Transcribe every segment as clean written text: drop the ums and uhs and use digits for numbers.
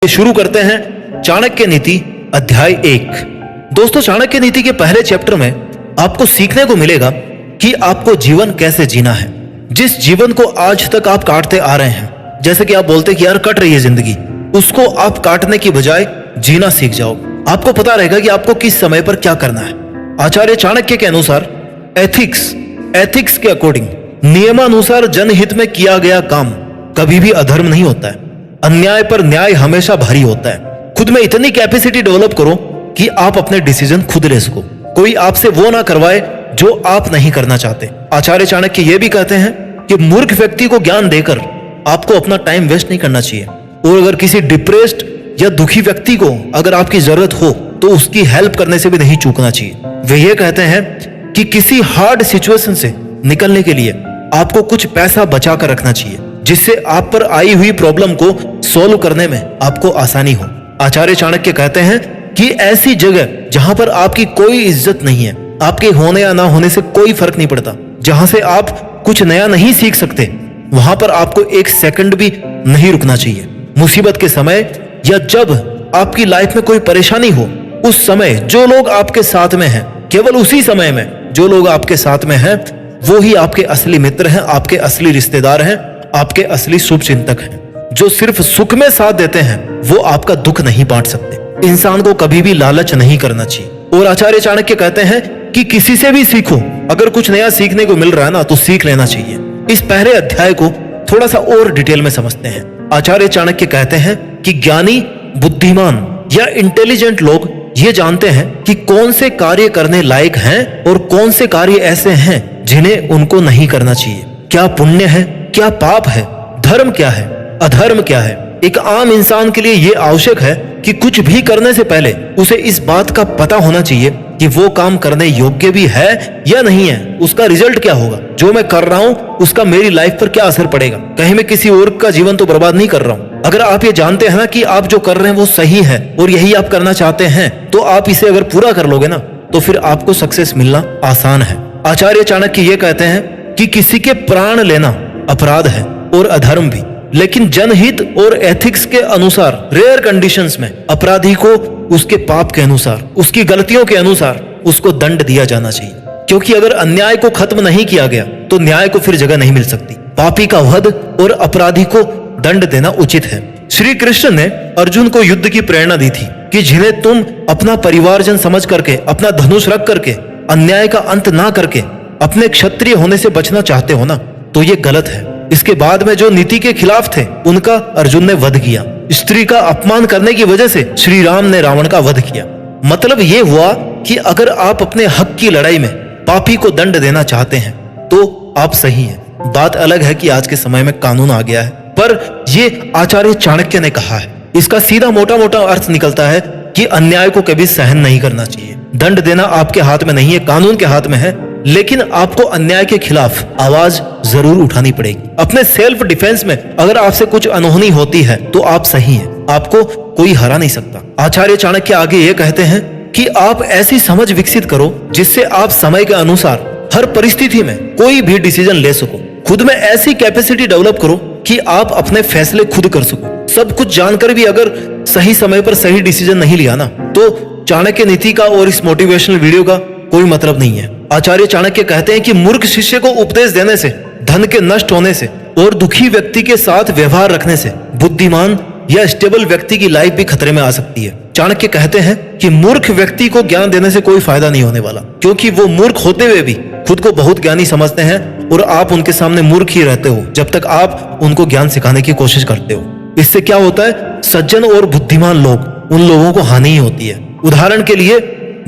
शुरू करते हैं चाणक्य नीति अध्याय 1। दोस्तों, चाणक्य नीति के पहले चैप्टर में आपको सीखने को मिलेगा कि आपको जीवन कैसे जीना है। जिस जीवन को आज तक आप काटते आ रहे हैं, जैसे कि आप बोलते कि यार कट रही है जिंदगी, उसको आप काटने की बजाय जीना सीख जाओ। आपको पता रहेगा कि आपको किस समय पर क्या करना है। आचार्य चाणक्य के अनुसार एथिक्स के अकॉर्डिंग, नियमानुसार जनहित में किया गया काम कभी भी अधर्म नहीं होता है। अन्याय पर न्याय हमेशा भारी होता है। खुद में इतनी कैपेसिटी डेवलप करो कि आप अपने डिसीजन खुद ले सको, कोई आपसे वो ना करवाए जो आप नहीं करना चाहते। आचार्य चाणक्य ये भी कहते हैं कि मूर्ख व्यक्ति को ज्ञान देकर आपको अपना टाइम वेस्ट नहीं करना चाहिए, और अगर किसी डिप्रेस्ड या दुखी व्यक्ति को अगर आपकी जरूरत हो तो उसकी हेल्प करने से भी नहीं चूकना चाहिए। वे ये कहते हैं कि किसी हार्ड सिचुएशन से निकलने के लिए आपको कुछ पैसा बचा कर रखना चाहिए, जिससे आप पर आई हुई प्रॉब्लम को सॉल्व करने में आपको आसानी हो। आचार्य चाणक्य कहते हैं कि ऐसी जगह जहां पर आपकी कोई इज्जत नहीं है, आपके होने या ना होने से कोई फर्क नहीं पड़ता, जहां से आप कुछ नया नहीं सीख सकते, वहां पर आपको एक सेकंड भी नहीं रुकना चाहिए। मुसीबत के समय या जब आपकी लाइफ में कोई परेशानी हो, उस समय जो लोग आपके साथ में हैं, केवल उसी समय में जो लोग आपके साथ में हैं, वो ही आपके असली मित्र हैं, आपके असली रिश्तेदार हैं, आपके असली शुभचिंतक हैं। जो सिर्फ सुख में साथ देते हैं वो आपका दुख नहीं बांट सकते। इंसान को कभी भी लालच नहीं करना चाहिए। और आचार्य चाणक्य कहते हैं कि किसी से भी सीखो, अगर कुछ नया सीखने को मिल रहा है ना तो सीख लेना चाहिए। इस पहले अध्याय को थोड़ा सा और डिटेल में समझते हैं। आचार्य चाणक्य कहते हैं कि ज्ञानी, बुद्धिमान या इंटेलिजेंट लोग ये जानते हैं कि कौन से कार्य करने लायक हैं और कौन से कार्य ऐसे हैं जिन्हें उनको नहीं करना चाहिए। क्या पुण्य है, क्या पाप है, धर्म क्या है, अधर्म क्या है। एक आम इंसान के लिए यह आवश्यक है कि कुछ भी करने से पहले उसे इस बात का पता होना चाहिए कि वो काम करने योग्य भी है या नहीं है, उसका रिजल्ट क्या होगा, जो मैं कर रहा हूं उसका मेरी लाइफ पर क्या असर पड़ेगा, कहीं मैं किसी और का जीवन तो बर्बाद नहीं कर रहा हूं। अगर आप ये जानते हैं ना कि आप जो कर रहे हैं वो सही है और यही आप करना चाहते हैं, तो आप इसे अगर पूरा कर लोगे ना तो फिर आपको सक्सेस मिलना आसान है। आचार्य चाणक्य ये कहते हैं कि किसी के प्राण लेना अपराध है और अधर्म भी, लेकिन जनहित और एथिक्स के अनुसार रेयर कंडीशंस में अपराधी को उसके पाप के अनुसार, उसकी गलतियों के अनुसार उसको दंड दिया जाना चाहिए। क्योंकि अगर अन्याय को खत्म नहीं किया गया तो न्याय को फिर जगह नहीं मिल सकती। पापी का वध और अपराधी को दंड देना उचित है। श्री कृष्ण ने अर्जुन को युद्ध की प्रेरणा दी थी कि जिन्हें तुम अपना परिवारजन समझ करके, अपना धनुष रख करके, अन्याय का अंत ना करके अपने क्षत्रिय होने से बचना चाहते हो ना, तो ये गलत है। इसके बाद में जो नीति के खिलाफ थे उनका अर्जुन ने वध किया। स्त्री का अपमान करने की वजह से श्री राम ने रावण का वध किया। मतलब ये हुआ कि अगर आप अपने हक की लड़ाई में पापी को दंड देना चाहते हैं तो आप सही हैं। बात अलग है कि आज के समय में कानून आ गया है, पर ये आचार्य चाणक्य ने कहा है। इसका सीधा मोटा मोटा अर्थ निकलता है कि अन्याय को कभी सहन नहीं करना चाहिए। दंड देना आपके हाथ में नहीं है, कानून के हाथ में है, लेकिन आपको अन्याय के खिलाफ आवाज जरूर उठानी पड़ेगी। अपने सेल्फ डिफेंस में अगर आपसे कुछ अनहोनी होती है तो आप सही हैं, आपको कोई हरा नहीं सकता। आचार्य चाणक्य आगे ये कहते हैं कि आप ऐसी समझ विकसित करो जिससे आप समय के अनुसार हर परिस्थिति में कोई भी डिसीजन ले सको। खुद में ऐसी कैपेसिटी डेवलप करो कि आप अपने फैसले खुद कर सको। सब कुछ जानकर भी अगर सही समय पर सही डिसीजन नहीं लिया ना तो चाणक्य नीति का और इस मोटिवेशनल वीडियो का कोई मतलब नहीं है। आचार्य चाणक्य कहते हैं कि मूर्ख शिष्य को उपदेश देने से, धन के नष्ट होने से और दुखी व्यक्ति के साथ व्यवहार रखने से बुद्धिमान या स्टेबल व्यक्ति की लाइफ भी खतरे में आ सकती है। चाणक्य कहते हैं कि मूर्ख व्यक्ति को ज्ञान देने से कोई फायदा नहीं होने वाला, क्योंकि वो मूर्ख होते हुए भी खुद को बहुत ज्ञानी समझते हैं और आप उनके सामने मूर्ख ही रहते हो जब तक आप उनको ज्ञान सिखाने की कोशिश करते हो। इससे क्या होता है, सज्जन और बुद्धिमान लोग, उन लोगों को हानि ही होती है। उदाहरण के लिए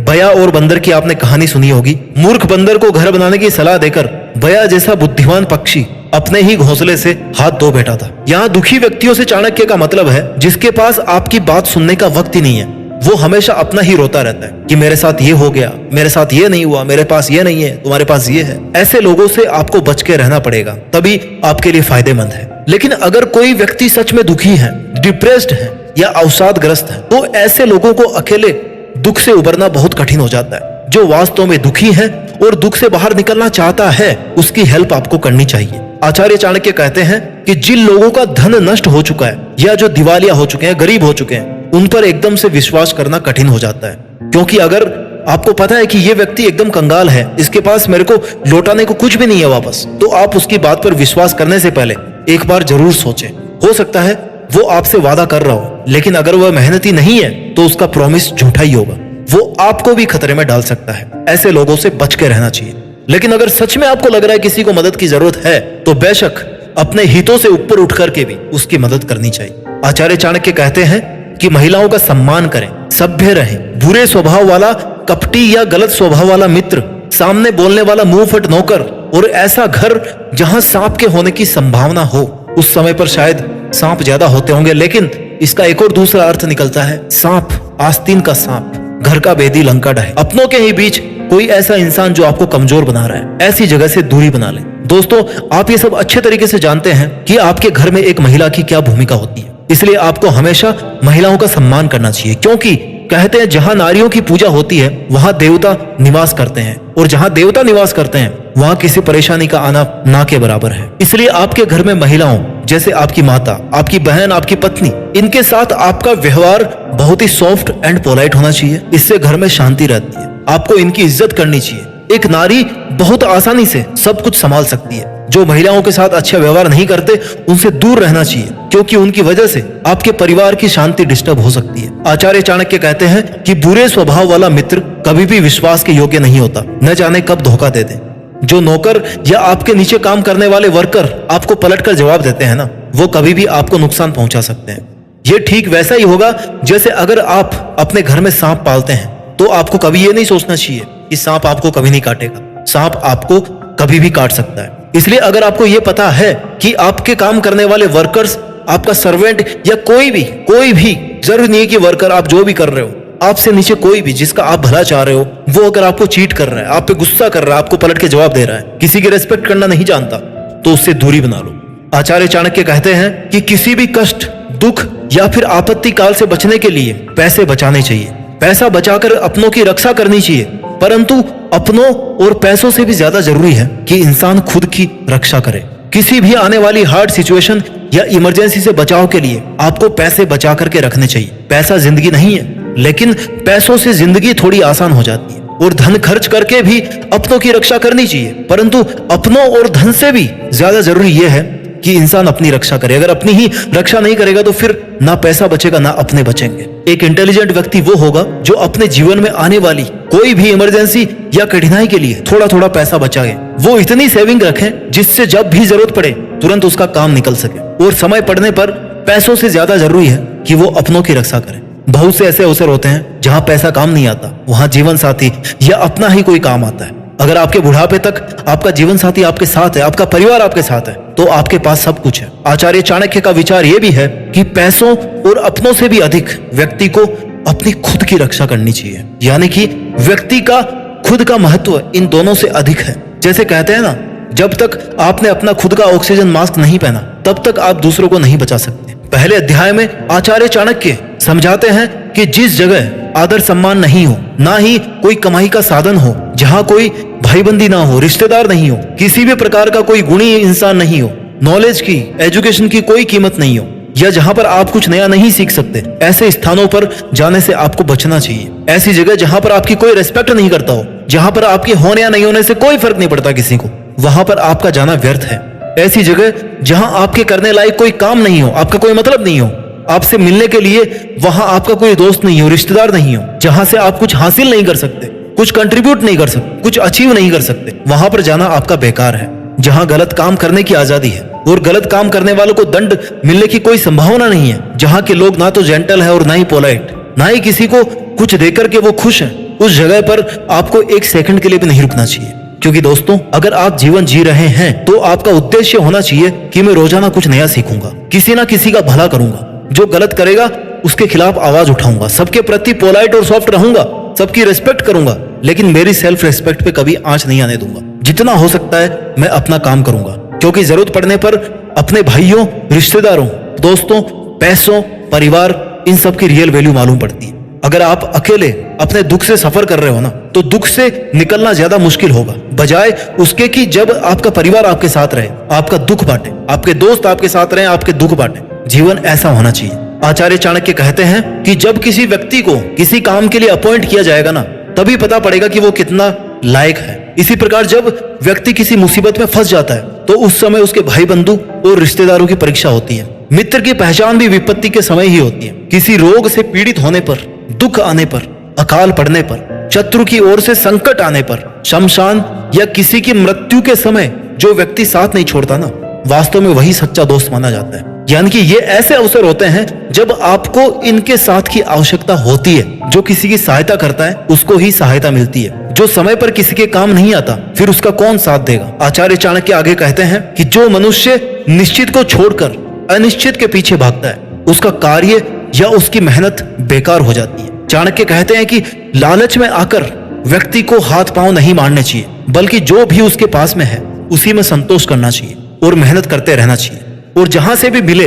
बया और बंदर की आपने कहानी सुनी होगी। मूर्ख बंदर को घर बनाने की सलाह देकर बया जैसा बुद्धिमान पक्षी अपने ही घोंसले से हाथ धो बैठा था। यहाँ दुखी व्यक्तियों से चाणक्य का मतलब है जिसके पास आपकी बात सुनने का वक्त ही नहीं है। वो हमेशा अपना ही रोता रहता है कि मेरे साथ ये हो गया, मेरे साथ ये नहीं हुआ, मेरे पास ये नहीं है, तुम्हारे पास ये है। ऐसे लोगों से आपको बच के रहना पड़ेगा, तभी आपके लिए फायदेमंद है। लेकिन अगर कोई व्यक्ति सच में दुखी है, डिप्रेस्ड है या अवसादग्रस्त है, तो ऐसे लोगों को अकेले दुख से उबरना बहुत कठिन हो जाता है। जो वास्तव में दुखी हैं और दुख से बाहर निकलना चाहता है, उसकी हेल्प आपको करनी चाहिए। आचार्य चाणक्य कहते हैं कि जिन लोगों का धन नष्ट हो चुका है या जो दिवालिया हो चुके हैं, गरीब हो चुके हैं, उन पर एकदम से विश्वास करना कठिन हो जाता है। क्योंकि अगर आपको पता है कि ये व्यक्ति एकदम कंगाल है, इसके पास मेरे को लौटाने को कुछ भी नहीं है वापस, तो आप उसकी बात पर विश्वास करने से पहले एक बार जरूर सोचें। हो सकता है वो आपसे वादा कर रहा हो, लेकिन अगर वह मेहनती नहीं है तो उसका प्रॉमिस झूठा ही होगा, वो आपको भी खतरे में डाल सकता है। ऐसे लोगों से बच के रहना चाहिए। लेकिन अगर सच में आपको लग रहा है किसी को मदद की जरूरत है, तो बेशक अपने हितों से ऊपर उठ करके भी उसकी मदद करनी चाहिए। आचार्य चाणक्य कहते हैं कि महिलाओं का सम्मान करें, सभ्य रहें। बुरे स्वभाव वाला कपटी या गलत स्वभाव वाला मित्र, सामने बोलने वाला मुंह फट नौकर और ऐसा घर जहां सांप के होने की संभावना हो, उस समय पर शायद सांप ज्यादा होते होंगे, लेकिन इसका एक और दूसरा अर्थ निकलता है, सांप आस्तीन का सांप, घर का बेदी लंका ढाए। अपनों के ही बीच कोई ऐसा इंसान जो आपको कमजोर बना रहा है, ऐसी जगह से दूरी बना ले। दोस्तों, आप ये सब अच्छे तरीके से जानते हैं कि आपके घर में एक महिला की क्या भूमिका होती है, इसलिए आपको हमेशा महिलाओं का सम्मान करना चाहिए। क्योंकि कहते हैं जहां नारियों की पूजा होती है वहां देवता निवास करते हैं, और जहां देवता निवास करते हैं वहां किसी परेशानी का आना ना के बराबर है। इसलिए आपके घर में महिलाओं जैसे आपकी माता, आपकी बहन, आपकी पत्नी, इनके साथ आपका व्यवहार बहुत ही सॉफ्ट एंड पोलाइट होना चाहिए। इससे घर में शांति रहती है। आपको इनकी इज्जत करनी चाहिए। एक नारी बहुत आसानी से सब कुछ संभाल सकती है। जो महिलाओं के साथ अच्छा व्यवहार नहीं करते उनसे दूर रहना चाहिए, क्योंकि उनकी वजह से आपके परिवार की शांति डिस्टर्ब हो सकती है। आचार्य चाणक्य कहते हैं कि बुरे स्वभाव वाला मित्र कभी भी विश्वास के योग्य नहीं होता, न जाने कब धोखा दे दे। जो नौकर या आपके नीचे काम करने वाले वर्कर आपको पलटकर जवाब देते हैं ना, वो कभी भी आपको नुकसान पहुंचा सकते हैं। ये ठीक वैसा ही होगा जैसे अगर आप अपने घर में सांप पालते हैं, तो आपको कभी ये नहीं सोचना चाहिए कि सांप आपको कभी नहीं काटेगा। सांप आपको कभी भी काट सकता है। इसलिए अगर आपको ये पता है कि आपके काम करने वाले वर्कर्स, आपका सर्वेंट या कोई भी जरूरी नहीं है कि वर्कर, आप जो भी कर रहे हो, आपसे नीचे कोई भी जिसका आप भला चाह रहे हो, वो अगर आपको चीट कर रहा है, आप पे गुस्सा कर रहा है, आपको पलट के जवाब दे रहा है, किसी की रेस्पेक्ट करना नहीं जानता, तो उससे दूरी बना लो। आचार्य चाणक्य कहते हैं कि किसी भी कष्ट, दुख या फिर आपत्ति काल से बचने के लिए पैसे बचाने चाहिए। पैसा बचाकर अपनों की रक्षा करनी चाहिए, परंतु अपनों और पैसों से भी ज्यादा जरूरी है कि इंसान खुद की रक्षा करे। किसी भी आने वाली हार्ड सिचुएशन या इमरजेंसी से बचाव के लिए आपको पैसे बचा करके रखने चाहिए। पैसा जिंदगी नहीं है, लेकिन पैसों से जिंदगी थोड़ी आसान हो जाती है। और धन खर्च करके भी अपनों की रक्षा करनी चाहिए, परंतु अपनों और धन से भी ज्यादा जरूरी यह है कि इंसान अपनी रक्षा करे। अगर अपनी ही रक्षा नहीं करेगा तो फिर ना पैसा बचेगा ना अपने बचेंगे। एक इंटेलिजेंट व्यक्ति वो होगा जो अपने जीवन में आने वाली कोई भी इमरजेंसी या कठिनाई के लिए थोड़ा थोड़ा पैसा बचाए। वो इतनी सेविंग रखे जिससे जब भी जरूरत पड़े तुरंत उसका काम निकल सके। और समय पड़ने पर पैसों से ज्यादा जरूरी है कि वो अपनों की रक्षा करे। बहुत से ऐसे अवसर होते हैं जहां पैसा काम नहीं आता, वहां जीवन साथी या अपना ही कोई काम आता है। अगर आपके बुढ़ापे तक आपका जीवन साथी आपके साथ है, आपका परिवार आपके साथ है, तो आपके पास सब कुछ है। आचार्य चाणक्य का विचार यह भी है कि पैसों और अपनों से भी अधिक व्यक्ति को अपनी खुद की रक्षा करनी चाहिए। यानी कि व्यक्ति का खुद का महत्व इन दोनों से अधिक है। जैसे कहते हैं ना, जब तक आपने अपना खुद का ऑक्सीजन मास्क नहीं पहना तब तक आप दूसरों को नहीं बचा सकते। पहले अध्याय में आचार्य चाणक्य समझाते हैं कि जिस जगह आदर सम्मान नहीं हो, ना ही कोई कमाई का साधन हो, जहां कोई भाईबंदी ना हो, रिश्तेदार नहीं हो, किसी भी प्रकार का कोई गुणी इंसान नहीं हो, नॉलेज की, एजुकेशन की कोई कीमत नहीं हो, या जहां पर आप कुछ नया नहीं सीख सकते, ऐसे स्थानों पर जाने से आपको बचना चाहिए। ऐसी जगह जहां पर आपकी कोई रेस्पेक्ट नहीं करता हो, जहां पर आपके होने या नहीं होने से कोई फर्क नहीं पड़ता किसी को, वहां पर आपका जाना व्यर्थ है। ऐसी जगह जहां आपके करने लायक कोई काम नहीं हो, आपका कोई मतलब नहीं हो, आपसे मिलने के लिए वहां आपका कोई दोस्त नहीं हो, रिश्तेदार नहीं हो, जहां से आप कुछ हासिल नहीं कर सकते, कुछ कंट्रीब्यूट नहीं कर सकते, कुछ अचीव नहीं कर सकते, वहां पर जाना आपका बेकार है। जहां गलत काम करने की आजादी है और गलत काम करने वालों को दंड मिलने की कोई संभावना नहीं है, जहां के लोग ना तो जेंटल है और ना ही पोलाइट, ना ही किसी को कुछ देकर के वो खुश है, उस जगह पर आपको एक सेकंड के लिए भी नहीं रुकना चाहिए। क्योंकि दोस्तों, अगर आप जीवन जी रहे हैं तो आपका उद्देश्य होना चाहिए कि मैं रोजाना कुछ नया सीखूंगा, किसी ना किसी का भला करूंगा, जो गलत करेगा उसके खिलाफ आवाज उठाऊंगा, सबके प्रति पोलाइट और सॉफ्ट रहूंगा, सबकी रेस्पेक्ट करूंगा, लेकिन मेरी सेल्फ रेस्पेक्ट पे कभी आंच नहीं आने दूंगा। जितना हो सकता है मैं अपना काम करूंगा, क्योंकि जरूरत पड़ने पर अपने भाइयों, रिश्तेदारों, दोस्तों, पैसों, परिवार, इन सब की रियल वैल्यू मालूम पड़ती है। अगर आप अकेले अपने दुख से सफर कर रहे हो ना, तो दुख से निकलना ज्यादा मुश्किल होगा, बजाय उसके कि जब आपका परिवार आपके साथ रहे, आपका दुख बांटे, आपके दोस्त आपके साथ रहे, आपके दुख बांटे। जीवन ऐसा होना चाहिए। आचार्य चाणक्य कहते हैं कि जब किसी व्यक्ति को किसी काम के लिए अपॉइंट किया जाएगा ना, तभी पता पड़ेगा कि वो कितना लायक है। इसी प्रकार जब व्यक्ति किसी मुसीबत में फंस जाता है, तो उस समय उसके भाई बंधु और रिश्तेदारों की परीक्षा होती है। मित्र की पहचान भी विपत्ति के समय ही होती है। किसी रोग से पीड़ित होने पर, दुख आने पर, अकाल पड़ने पर, शत्रु की ओर से संकट आने पर, शमशान या किसी की मृत्यु के समय जो व्यक्ति साथ नहीं छोड़ता ना, वास्तव में वही सच्चा दोस्त माना जाता है। यानी कि ये ऐसे अवसर होते हैं जब आपको इनके साथ की आवश्यकता होती है। जो किसी की सहायता करता है उसको ही सहायता मिलती है। जो समय पर किसी के काम नहीं आता, फिर उसका कौन साथ देगा। आचार्य चाणक्य आगे कहते हैं कि जो मनुष्य निश्चित को छोड़कर अनिश्चित के पीछे भागता है, उसका कार्य या उसकी मेहनत बेकार हो जाती है। चाणक्य कहते हैं कि लालच में आकर व्यक्ति को हाथ पांव नहीं मारने चाहिए, बल्कि जो भी उसके पास में है उसी में संतोष करना चाहिए और मेहनत करते रहना चाहिए। और जहां से भी मिले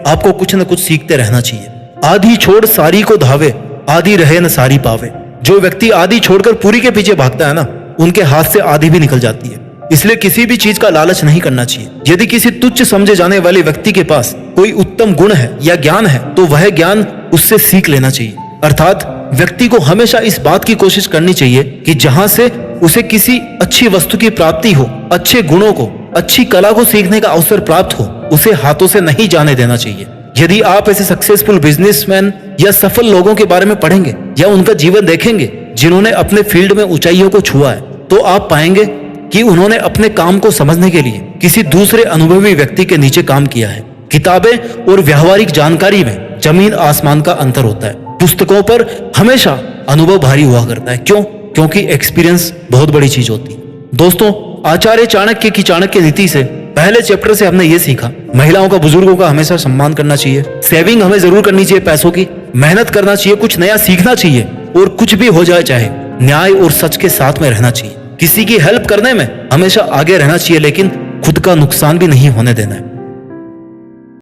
आपको कुछ न कुछ सीखते रहना चाहिए। आधी छोड़ सारी को धावे, आधी रहे न सारी पावे। जो व्यक्ति आधी छोड़कर पूरी के पीछे भागता है ना, उनके हाथ से आधी भी निकल जाती है। इसलिए किसी भी चीज का लालच नहीं करना चाहिए। यदि किसी तुच्छ समझे जाने वाले व्यक्ति के पास कोई उत्तम गुण है या ज्ञान है, तो वह ज्ञान उससे सीख लेना चाहिए। अर्थात व्यक्ति को हमेशा इस बात की कोशिश करनी चाहिए कि जहां से उसे किसी अच्छी वस्तु की प्राप्ति हो, अच्छे गुणों को, अच्छी कला को सीखने का अवसर प्राप्त हो, उसे हाथों से नहीं जाने देना चाहिए। यदि आप ऐसे सक्सेसफुल बिजनेसमैन या सफल लोगों के बारे में पढ़ेंगे या उनका जीवन देखेंगे जिन्होंने अपने फील्ड में ऊंचाइयों को छुआ है, तो आप पाएंगे कि उन्होंने अपने काम को समझने के लिए किसी दूसरे अनुभवी व्यक्ति के नीचे काम किया है। किताबें और व्यावहारिक जानकारी में जमीन आसमान का अंतर होता है। पुस्तकों पर हमेशा अनुभव भारी हुआ करता है। क्यों? क्योंकि एक्सपीरियंस बहुत बड़ी चीज होती है। दोस्तों, आचार्य चाणक्य की चाणक्य नीति से पहले चैप्टर से हमने ये सीखा, महिलाओं का, बुजुर्गों का हमेशा सम्मान करना चाहिए। सेविंग हमें जरूर करनी चाहिए पैसों की, मेहनत करना चाहिए, कुछ नया सीखना चाहिए, और कुछ भी हो जाए चाहे न्याय और सच के साथ में रहना चाहिए। किसी की हेल्प करने में हमेशा आगे रहना चाहिए, लेकिन खुद का नुकसान भी नहीं होने देना है।